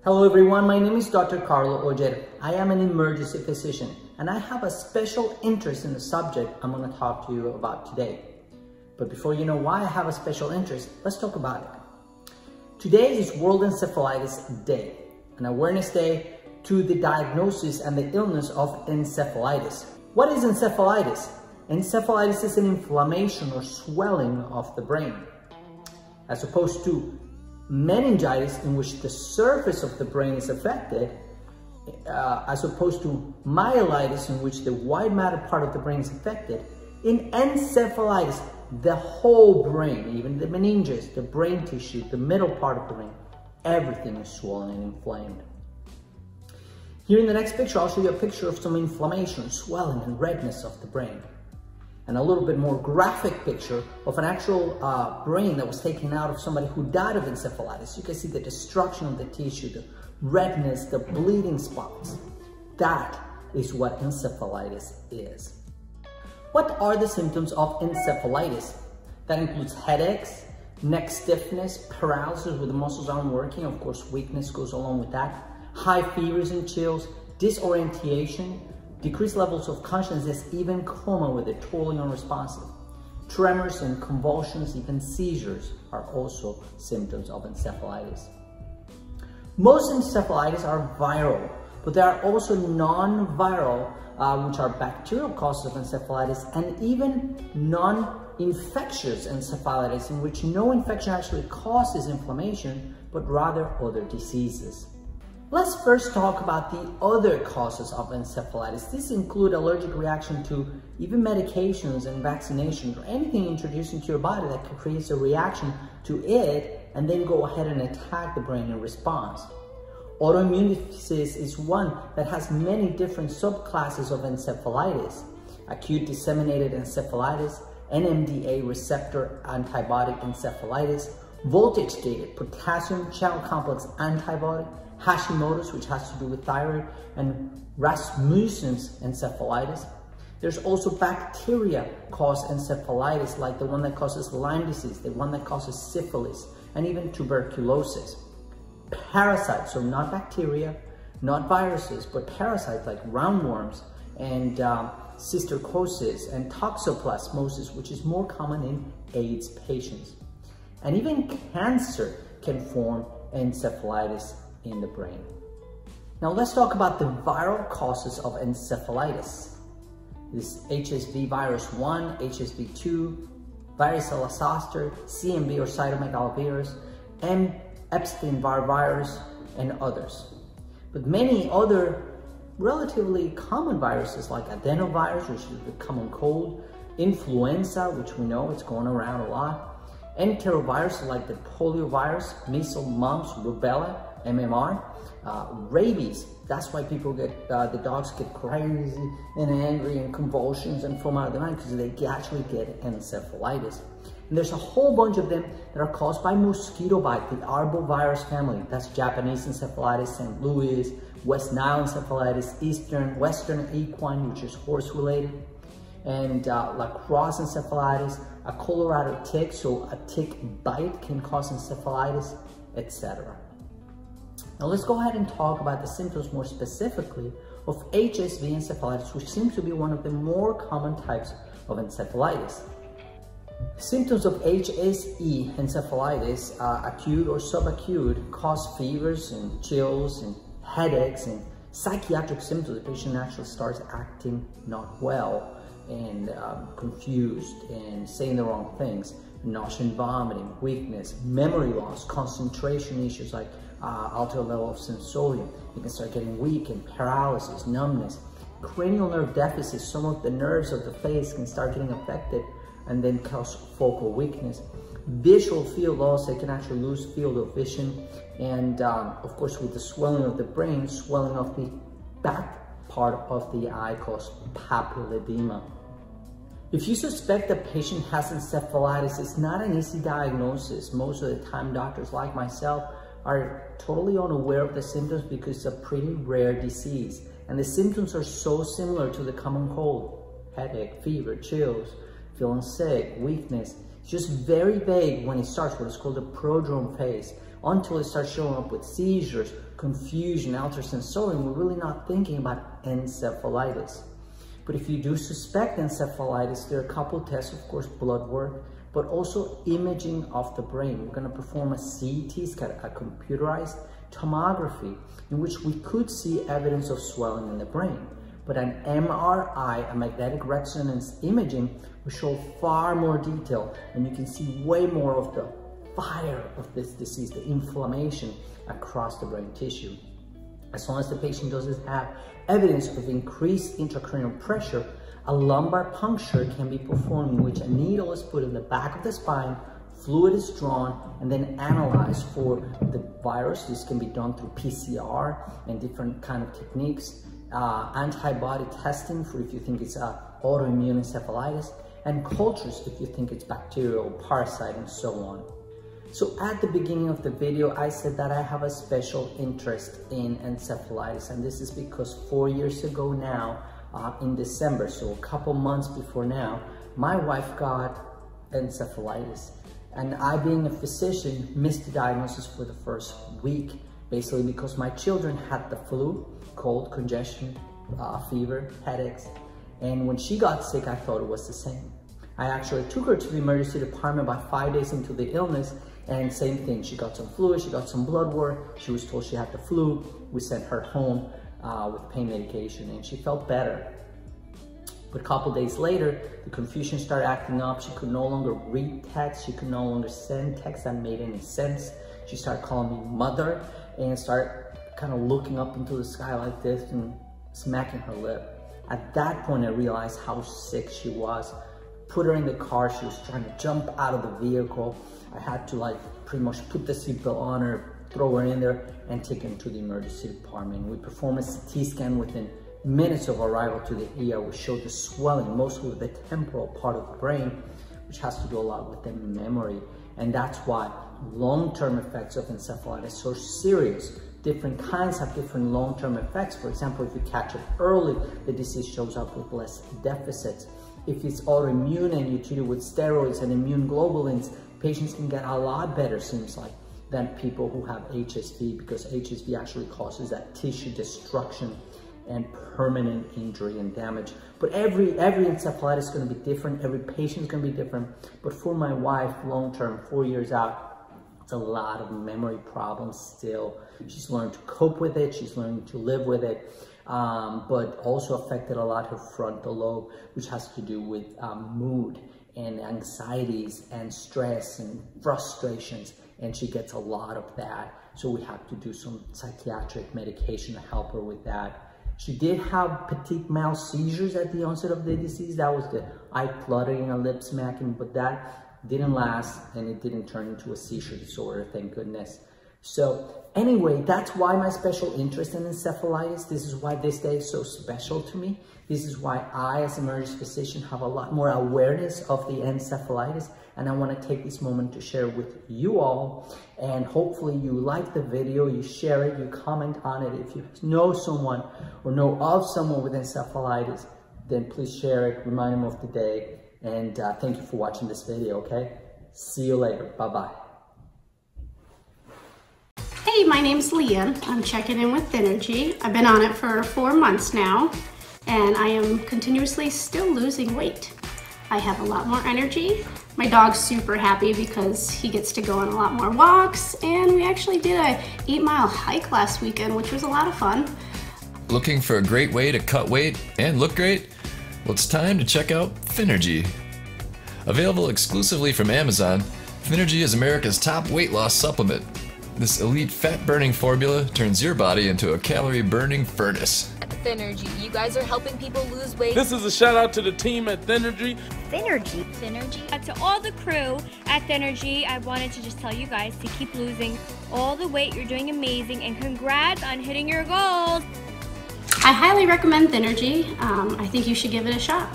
Hello everyone, my name is Dr. Carlo Ojeda. I am an emergency physician and I have a special interest in the subject I'm going to talk to you about today. But before you know why I have a special interest, let's talk about it. Today is World Encephalitis Day, an awareness day to the diagnosis and the illness of encephalitis. What is encephalitis? Encephalitis is an inflammation or swelling of the brain, as opposed to meningitis, in which the surface of the brain is affected, as opposed to myelitis, in which the white matter part of the brain is affected. In encephalitis, the whole brain, even the meninges, the brain tissue, the middle part of the brain, everything is swollen and inflamed. Here in the next picture, I'll show you a picture of some inflammation, swelling, and redness of the brain. And a little bit more graphic picture of an actual brain that was taken out of somebody who died of encephalitis. You can see the destruction of the tissue, the redness, the bleeding spots. That is what encephalitis is. What are the symptoms of encephalitis? That includes headaches, neck stiffness, paralysis where the muscles aren't working. Of course, weakness goes along with that. High fevers and chills, disorientation, decreased levels of consciousness, even coma where they're totally unresponsive. Tremors and convulsions, even seizures are also symptoms of encephalitis. Most encephalitis are viral, but there are also non-viral, which are bacterial causes of encephalitis, and even non-infectious encephalitis, in which no infection actually causes inflammation, but rather other diseases. Let's first talk about the other causes of encephalitis. These include allergic reaction to even medications and vaccinations, or anything introduced into your body that creates a reaction to it and then go ahead and attack the brain in response. Autoimmune disease is one that has many different subclasses of encephalitis. Acute disseminated encephalitis, NMDA receptor antibody encephalitis, voltage-gated potassium channel complex antibody, Hashimoto's, which has to do with thyroid, and Rasmussen's encephalitis. There's also bacteria-caused encephalitis, like the one that causes Lyme disease, the one that causes syphilis, and even tuberculosis. Parasites, so not bacteria, not viruses, but parasites like roundworms and cysticercosis and toxoplasmosis, which is more common in AIDS patients. And even cancer can form encephalitis in the brain. Now let's talk about the viral causes of encephalitis. This HSV virus 1, HSV 2, varicella zoster, CMV or cytomegalovirus, and Epstein-Barr virus, and others. But many other relatively common viruses like adenovirus, which is the common cold, influenza, which we know it's going around a lot, enterovirus like the poliovirus, measles, mumps, rubella, MMR, rabies. That's why people get, the dogs get crazy and angry and convulsions and foam out of their mind, because they actually get encephalitis. And there's a whole bunch of them that are caused by mosquito bite, the arbovirus family. That's Japanese encephalitis, St. Louis, West Nile encephalitis, Western equine, which is horse related, and La Crosse encephalitis, a Colorado tick, so a tick bite can cause encephalitis, etc. Now let's go ahead and talk about the symptoms more specifically of HSV encephalitis, which seems to be one of the more common types of encephalitis. Symptoms of HSE encephalitis, acute or subacute, cause fevers and chills and headaches and psychiatric symptoms. The patient actually starts acting not well and confused and saying the wrong things, nausea and vomiting, weakness, memory loss, concentration issues like altered level of sensorium. You can start getting weak and paralysis, numbness, cranial nerve deficits. Some of the nerves of the face can start getting affected and then cause focal weakness. Visual field loss, they can actually lose field of vision. And of course, with the swelling of the brain, swelling of the back part of the eye causes papilledema. If you suspect a patient has encephalitis, it's not an easy diagnosis. Most of the time, doctors like myself are totally unaware of the symptoms because it's a pretty rare disease. And the symptoms are so similar to the common cold: headache, fever, chills, feeling sick, weakness. It's just very vague when it starts, what is called the prodrome phase. until it starts showing up with seizures, confusion, altered sensorium. We're really not thinking about encephalitis. But if you do suspect encephalitis, there are a couple tests, of course, blood work, but also imaging of the brain. We're going to perform a CT scan, a computerized tomography, in which we could see evidence of swelling in the brain. But an MRI, a magnetic resonance imaging, will show far more detail, and you can see way more of the fire of this disease, the inflammation across the brain tissue. As long as the patient doesn't have evidence of increased intracranial pressure, a lumbar puncture can be performed, in which a needle is put in the back of the spine, fluid is drawn, and then analyzed for the virus. This can be done through PCR and different kind of techniques. Antibody testing for if you think it's autoimmune encephalitis, and cultures if you think it's bacterial, parasite, and so on. So at the beginning of the video, I said that I have a special interest in encephalitis, and this is because 4 years ago now, in December, so a couple months before now, my wife got encephalitis. And I, being a physician, missed the diagnosis for the first week, basically because my children had the flu, cold, congestion, fever, headaches. And when she got sick, I thought it was the same. I actually took her to the emergency department about 5 days into the illness, and same thing. She got some fluid, she got some blood work, she was told she had the flu. We sent her home with pain medication, and she felt better. But a couple days later, the confusion started acting up. She could no longer read text. She could no longer send text that made any sense. She started calling me mother and started kind of looking up into the sky like this and smacking her lip. At that point, I realized how sick she was. Put her in the car. She was trying to jump out of the vehicle. I had to pretty much put the seatbelt on her, throw her in there, and take her to the emergency department. We performed a CT scan within minutes of arrival to the ER. We showed the swelling, mostly with the temporal part of the brain, which has to do a lot with the memory. And that's why long-term effects of encephalitis are so serious. Different kinds have different long-term effects. For example, if you catch it early, the disease shows up with less deficits. If it's autoimmune and you treat it with steroids and immune globulins, patients can get a lot better, seems like, than people who have HSV, because HSV actually causes that tissue destruction and permanent injury and damage. But every encephalitis is going to be different. Every patient is going to be different. But for my wife, long-term, 4 years out, it's a lot of memory problems still. She's learned to cope with it. She's learning to live with it. But also affected a lot her frontal lobe, which has to do with mood and anxieties and stress and frustrations. And she gets a lot of that. So we have to do some psychiatric medication to help her with that. She did have petit mal seizures at the onset of the disease. That was the eye fluttering and lip smacking, but that didn't last and it didn't turn into a seizure disorder, thank goodness. So anyway, that's why my special interest in encephalitis. This is why this day is so special to me. This is why I, as an emergency physician, have a lot more awareness of the encephalitis. And I want to take this moment to share with you all. And hopefully you like the video, you share it, you comment on it. If you know someone or know of someone with encephalitis, then please share it, remind them of the day. And thank you for watching this video, okay? See you later. Bye-bye. Hey, my name's Leanne. I'm checking in with Thynergy. I've been on it for 4 months now, and I am continuously still losing weight. I have a lot more energy. My dog's super happy because he gets to go on a lot more walks, and we actually did a 8-mile hike last weekend, which was a lot of fun. Looking for a great way to cut weight and look great? Well, it's time to check out Thynergy. Available exclusively from Amazon, Thynergy is America's top weight loss supplement. This elite fat-burning formula turns your body into a calorie-burning furnace. Thynergy, you guys are helping people lose weight. This is a shout out to the team at Thynergy. Thynergy. To all the crew at Thynergy, I wanted to just tell you guys to keep losing all the weight. You're doing amazing, and congrats on hitting your goals. I highly recommend Thynergy. I think you should give it a shot.